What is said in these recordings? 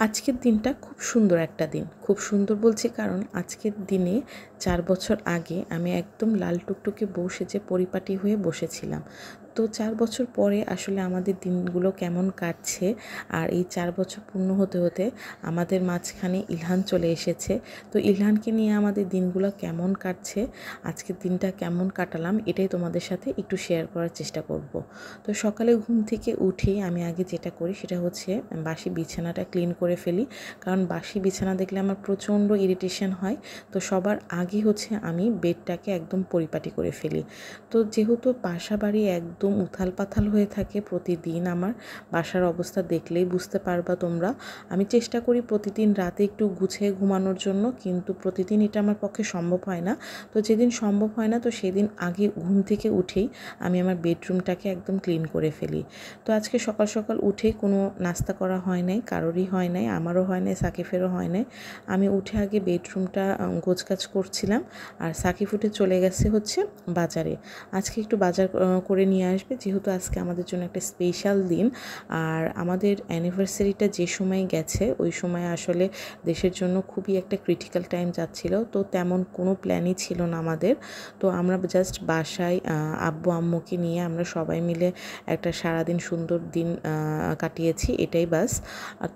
আজকের দিনটা খুব সুন্দর একটা দিন। খুব সুন্দর বলছি কারণ আজকের দিনে ৪ বছর আগে আমি একদম লাল টুকটুকে বউ সেজে পরিপাটি হয়ে বসেছিলাম। তো ৪ বছর পরে আসলে আমাদের দিনগুলো কেমন কাটছে, আর এই ৪ বছর পূর্ণ হতে হতে আমাদের মাঝখানে ইলহান চলে এসেছে। তো ইলহানকে নিয়ে আমাদের দিনগুলো কেমন কাটছে, আজকের দিনটা কেমন কাটালাম, এটাই তোমাদের সাথে একটু শেয়ার করার চেষ্টা করব। তো সকালে ঘুম থেকে উঠেই আমি আগে যেটা করি সেটা হচ্ছে বাসি বিছানাটা ক্লিন করে ফেলি, কারণ বাসি বিছানা দেখলে আমার প্রচণ্ড ইরিটেশন হয়। তো সবার আগে হচ্ছে আমি বেডটাকে একদম পরিপাটি করে ফেলি। তো যেহেতু বাসা বাড়ি একদম উথাল পাথাল হয়ে থাকে প্রতিদিন, আমার বাসার অবস্থা দেখলেই বুঝতে পারবা তোমরা। আমি চেষ্টা করি প্রতিদিন রাতে একটু গুছিয়ে ঘুমানোর জন্য, কিন্তু প্রতিদিন এটা আমার পক্ষে সম্ভব হয় না। তো যেদিন সম্ভব হয় না তো সেদিন আগে ঘুম থেকে উঠেই আমি আমার বেডরুমটাকে একদম ক্লিন করে ফেলি। তো আজকে সকাল সকাল উঠেই কোনো নাস্তা করা হয় নাই, কারোরই হয় নাই, আমারও হয় নাই, সাকিফেরও হয় নাই। আমি উঠে আগে বেডরুমটা গোছগাছ করছিলাম, আর সাকিফ উঠে চলে গেছে হচ্ছে বাজারে। আজকে একটু বাজার করে নিয়ে আসবে, যেহেতু আজকে আমাদের জন্য একটা স্পেশাল দিন। আর আমাদের অ্যানিভার্সারিটা যে সময় গেছে ওই সময় আসলে দেশের জন্য খুবই একটা ক্রিটিক্যাল টাইম যাচ্ছিল। তো তেমন কোনো প্ল্যানই ছিল না আমাদের। তো আমরা জাস্ট বাসায় আব্বু আম্মুকে নিয়ে আমরা সবাই মিলে একটা সারাদিন সুন্দর দিন কাটিয়েছি, এটাই বাস।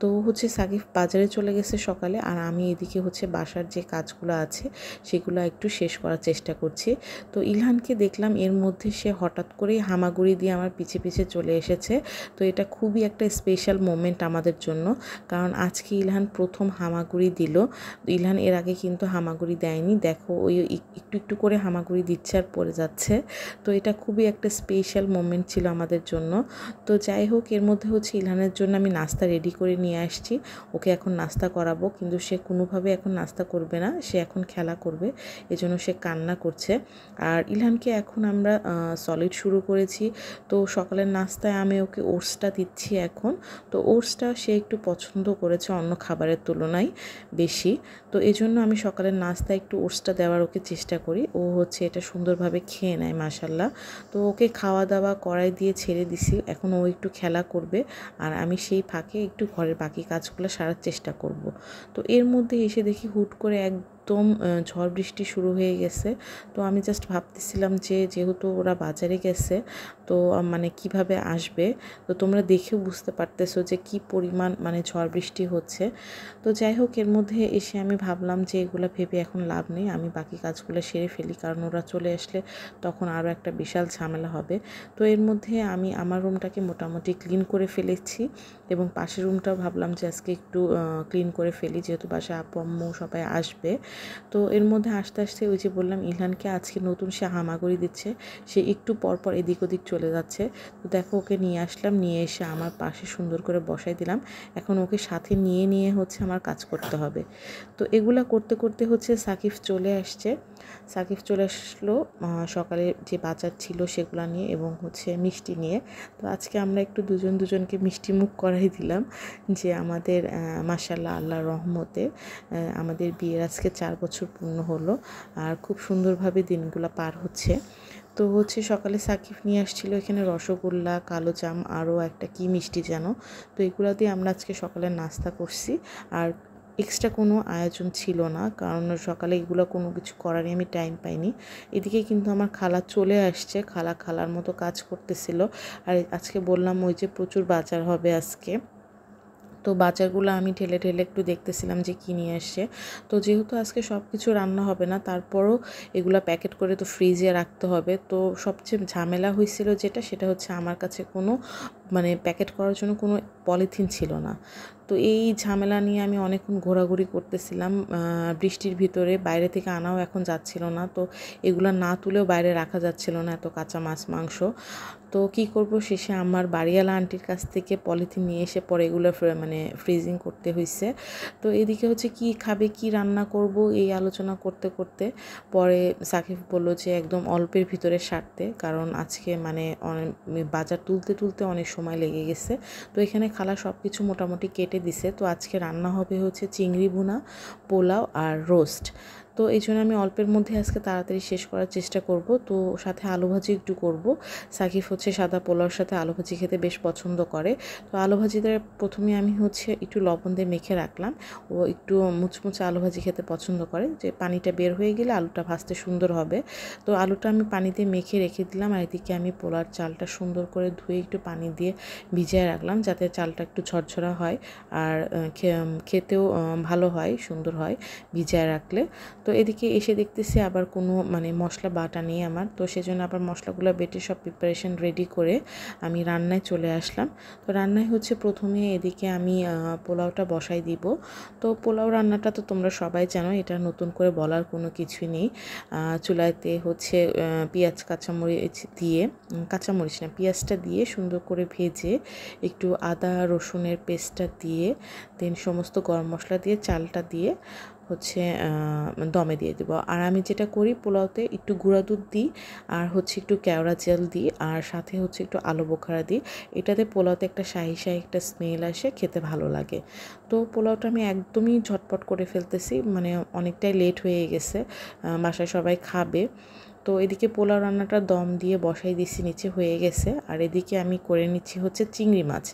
তো হচ্ছে সাকিব বাজারে চলে গেছে সকালে, আর আমি এদিকে হচ্ছে বাসার যে কাজগুলো আছে সেগুলো একটু শেষ করার চেষ্টা করছি। তো ইলহানকে দেখলাম এর মধ্যে সে হঠাৎ করেই হামাগুড়ি দিয়ে আমার পিছে পিছে চলে এসেছে। তো এটা খুবই একটা স্পেশাল মোমেন্ট আমাদের জন্য, কারণ আজকে ইলহান প্রথম হামাগুড়ি দিল। ইলহান এর আগে কিন্তু হামাগুড়ি দেয়নি, দেখো ওই একটু একটু করে হামাগুড়ি দিচ্ছে আর পড়ে যাচ্ছে। তো এটা খুবই একটা স্পেশাল মোমেন্ট ছিল আমাদের জন্য। তো যাই হোক, এর মধ্যে হচ্ছে ইলহানের জন্য আমি নাস্তা রেডি করে নিয়ে আসছি। ওকে এখন নাস্তা করাবো, কিন্তু সে কোনোভাবে এখন নাস্তা করবে না, সে এখন খেলা করবে, এজন্য সে কান্না করছে। আর ইলহানকে এখন আমরা সলিড শুরু করেছি। তো সকালের নাস্তায় আমি ওকে ওটসটা দিচ্ছি এখন। তো ওটসটা সে একটু পছন্দ করেছে অন্য খাবারের তুলনায় বেশি। তো এই জন্য আমি সকালের নাস্তায় একটু ওটসটা দেওয়ার ওকে চেষ্টা করি। ও হচ্ছে এটা সুন্দরভাবে খেয়ে নেয় মাশাল্লাহ। তো ওকে খাওয়া দাওয়া করাই দিয়ে ছেড়ে দিছি, এখন ও একটু খেলা করবে, আর আমি সেই ফাঁকে একটু ঘরের বাকি কাজগুলো সারার চেষ্টা করব। তো এর মধ্যে এসে দেখি হুট করে একদম ঝড় বৃষ্টি শুরু হয়ে গেছে। তো আমি জাস্ট ভাবতেছিলাম যে যেহেতু ওরা বাজারে গেছে তো মানে কিভাবে আসবে। তো তোমরা দেখেও বুঝতে পারতেছো যে কি পরিমাণ মানে ঝড় বৃষ্টি হচ্ছে। তো যাই হোক, এর মধ্যে এসে আমি ভাবলাম যে এগুলো ভেবে এখন লাভ নেই, আমি বাকি কাজগুলো সেরে ফেলি, কারণ ওরা চলে আসলে তখন আরও একটা বিশাল ঝামেলা হবে। তো এর মধ্যে আমি আমার রুমটাকে মোটামুটি ক্লিন করে ফেলেছি, এবং পাশের রুমটাও ভাবলাম যে আজকে একটু ক্লিন করে ফেলি, যেহেতু বাসায় আপু আম্মু সবাই আসবে। তো এর মধ্যে আস্তে আস্তে ওই যে বললাম ইলহানকে আজকে নতুন সে হামাগুড়ি দিচ্ছে, সে একটু পরপর এদিক ওদিক চলে যাচ্ছে। তো দেখো ওকে নিয়ে আসলাম, নিয়ে এসে আমার পাশে সুন্দর করে বসাই দিলাম। এখন ওকে সাথে নিয়ে নিয়ে হচ্ছে আমার কাজ করতে হবে। তো এগুলা করতে করতে হচ্ছে সাকিব চলে আসছে। সাকিব চলে আসলো সকালে যে বাজার ছিল সেগুলো নিয়ে, এবং হচ্ছে মিষ্টি নিয়ে। তো আজকে আমরা একটু দুজনকে মিষ্টি মুখ করাই দিলাম, যে আমাদের মাশাআল্লাহ আল্লাহর রহমতে আমাদের বিয়ের আজকে 4 বছর পূর্ণ হলো, আর খুব সুন্দরভাবে দিনগুলো পার হচ্ছে। তো হচ্ছে সকালে সাকিব নিয়ে আসছিল এখানে রসগোল্লা, কালো জাম, আরও একটা কি মিষ্টি যেন। তো এগুলো দিয়ে আমরা আজকে সকালে নাস্তা করছি, আর এক্সট্রা কোনো আয়োজন ছিল না, কারণ সকালে এগুলো কোনো কিছু করারই আমি টাইম পাইনি। এদিকে কিন্তু আমার খালা চলে আসছে, খালার মতো কাজ করতেছিল। আর আজকে বললাম ওই যে প্রচুর বাজার হবে আজকে। তো বাজারগুলো আমি ঢেলে ঢেলে একটু দেখতেছিলাম যে কী নিয়ে আসছে। তো যেহেতু আজকে সব কিছু রান্না হবে না, তারপরও এগুলো প্যাকেট করে তো ফ্রিজে রাখতে হবে। তো সবচেয়ে ঝামেলা হয়েছিল সেটা হচ্ছে আমার কাছে কোনো মানে প্যাকেট করার জন্য কোনো পলিথিন ছিল না। তো এই ঝামেলা নিয়ে আমি অনেকক্ষণ ঘোরাঘুরি করতেছিলাম বৃষ্টির ভিতরে, বাইরে থেকে আনাও এখন যাচ্ছিল না। তো এগুলো না তুলেও বাইরে রাখা যাচ্ছিল না, এত কাঁচা মাছ মাংস। তো কি করব, শেষে আমার বাড়িওয়ালা আন্টির কাছ থেকে পলিথিন নিয়ে এসে পরে এগুলো মানে ফ্রিজিং করতে হয়েছে। তো এদিকে হচ্ছে কি খাবে, কি রান্না করব, এই আলোচনা করতে করতে পরে সাকিব বলল যে একদম অল্পের ভিতরে সারতে, কারণ আজকে মানে বাজার তুলতে অনেক সময় লেগে গেছে। তো এখানে খালা সব কিছু মোটামুটি কেটে দিছে। তো আজকে রান্না হবে হচ্ছে চিংড়ি ভুনা, পোলাও আর রোস্ট। তো এই জন্য আমি অল্পের মধ্যে আজকে তাড়াতাড়ি শেষ করার চেষ্টা করব। তো সাথে আলু ভাজি একটু করব। সাকিব হচ্ছে সাদা পোলাওর সাথে আলু ভাজি খেতে বেশ পছন্দ করে। তো আলু ভাজিটা প্রথমে আমি হচ্ছে একটু লবণ দিয়ে মেখে রাখলাম। ও একটু মুচমুচে আলু ভাজি খেতে পছন্দ করে, যে পানিটা বের হয়ে গেলে আলুটা ভাজতে সুন্দর হবে। তো আলুটা আমি পানি দিয়ে মেখে রেখে দিলাম, আর এদিকে আমি পোলার চালটা সুন্দর করে ধুয়ে একটু পানি দিয়ে ভিজিয়ে রাখলাম, যাতে চালটা একটু ঝরঝরা হয় আর খেতেও ভালো হয়, সুন্দর হয় ভিজিয়ে রাখলে। তো এদিকে এসে দেখতেছি আবার কোনো মশলা বাটা নেই আমার, তো সেজন্য আবার মশলাগুলো বেটে সব প্রিপারেশন রেডি করে আমি রান্নায় চলে আসলাম। তো রান্নায় হচ্ছে প্রথমে এদিকে আমি পোলাওটা বসাই দিব। তো পোলাও রান্নাটা তো তোমরা সবাই জানো, এটা নতুন করে বলার কোনো কিছুই নেই। চুলাতে হচ্ছে পেঁয়াজ কাঁচামরিচ না, পেঁয়াজটা দিয়ে সুন্দর করে ভেজে একটু আদা রসুনের পেস্টটা দিয়ে দেন সমস্ত গরম মশলা দিয়ে চালটা দিয়ে হচ্ছে দমে দিয়ে দেবো। আর আমি যেটা করি পোলাওতে একটু গুঁড়া দুধ দিই, আর হচ্ছে একটু কেওড়া জেল দিই, আর সাথে হচ্ছে একটু আলু বোখারা দিই। এটাতে পোলাওতে একটা শাহি শাহি একটা স্মেল আসে, খেতে ভালো লাগে। তো পোলাওটা আমি একদমই ঝটপট করে ফেলতেছি, অনেকটাই লেট হয়ে গেছে, বাসায় সবাই খাবে। তো এদিকে পোলাও রান্নাটা দম দিয়ে বসাই দিচ্ছি, নিচে হয়ে গেছে। আর এদিকে আমি করে নিচ্ছি হচ্ছে চিংড়ি মাছ।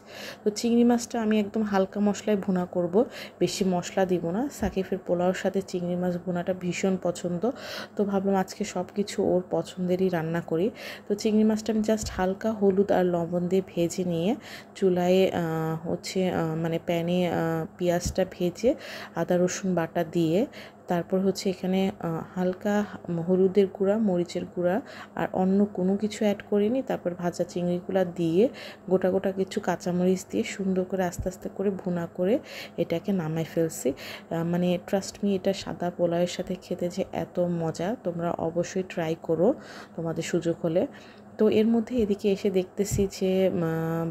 তো চিংড়ি মাছটা আমি একদম হালকা মশলায় ভুনা করব, বেশি মশলা দিব না। সাকিবের পোলাওর সাথে চিংড়ি মাছ ভুনাটা ভীষণ পছন্দ, তো ভাবলাম আজকে সব কিছু ওর পছন্দেরই রান্না করি। তো চিংড়ি মাছটা আমি জাস্ট হালকা হলুদ আর লবণ দিয়ে ভেজে নিয়ে চুলায় হচ্ছে প্যানে পেঁয়াজটা ভেজে আদা রসুন বাটা দিয়ে তারপর হচ্ছে এখানে হালকা হলুদের গুঁড়া, মরিচের গুঁড়া আর অন্য কোনো কিছু অ্যাড করিনি। তারপর ভাজা চিংড়িগুলো দিয়ে গোটা গোটা কিছু কাঁচামরিচ দিয়ে সুন্দর করে আস্তে আস্তে করে ভুনা করে এটাকে নামাই ফেলছি। ট্রাস্ট মি, এটা সাদা পোলাওয়ের সাথে খেতে যে এত মজা, তোমরা অবশ্যই ট্রাই করো তোমাদের সুযোগ হলে। তো এর মধ্যে এদিকে এসে দেখতেছি যে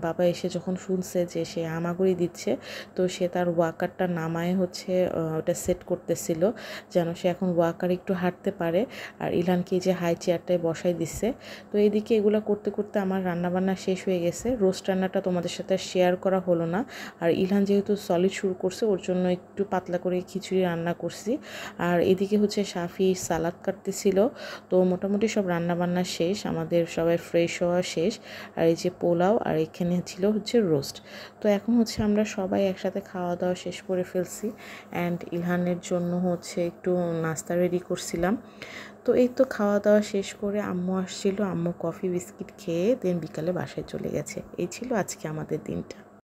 বাবা এসে যখন শুনছে যে সে হামাগুড়ি দিচ্ছে, তো সে তার ওয়াকারটা নামায় হচ্ছে ওটা সেট করতেছিল, যেন সে এখন ওয়াকার একটু হাঁটতে পারে। আর ইলহানকে যে হাই চেয়ারটায় বসাই দিচ্ছে। তো এদিকে এগুলো করতে করতে আমার রান্নাবান্না শেষ হয়ে গেছে। রোস্ট রান্নাটা তোমাদের সাথে শেয়ার করা হলো না, আর ইলহান যেহেতু সলিড শুরু করছে ওর জন্য একটু পাতলা করে খিচুড়ি রান্না করছি। আর এদিকে হচ্ছে সাফি সালাদ কাটতেছিল। তো মোটামুটি সব রান্নাবান্না শেষ, আমাদের সবাই ফ্রেশ হওয়া শেষ। আর এই যে পোলাও, আর এখানে ছিল হচ্ছে রোস্ট। তো এখন হচ্ছে আমরা সবাই একসাথে খাওয়া দাওয়া শেষ করে ফেলছি, অ্যান্ড ইলহানের জন্য হচ্ছে একটু নাস্তা রেডি করছিলাম। তো এই তো খাওয়া দাওয়া শেষ করে আম্মু আসছিল, আম্মু কফি বিস্কিট খেয়ে দেন বিকালে বাসায় চলে গেছে। এই ছিল আজকে আমাদের দিনটা।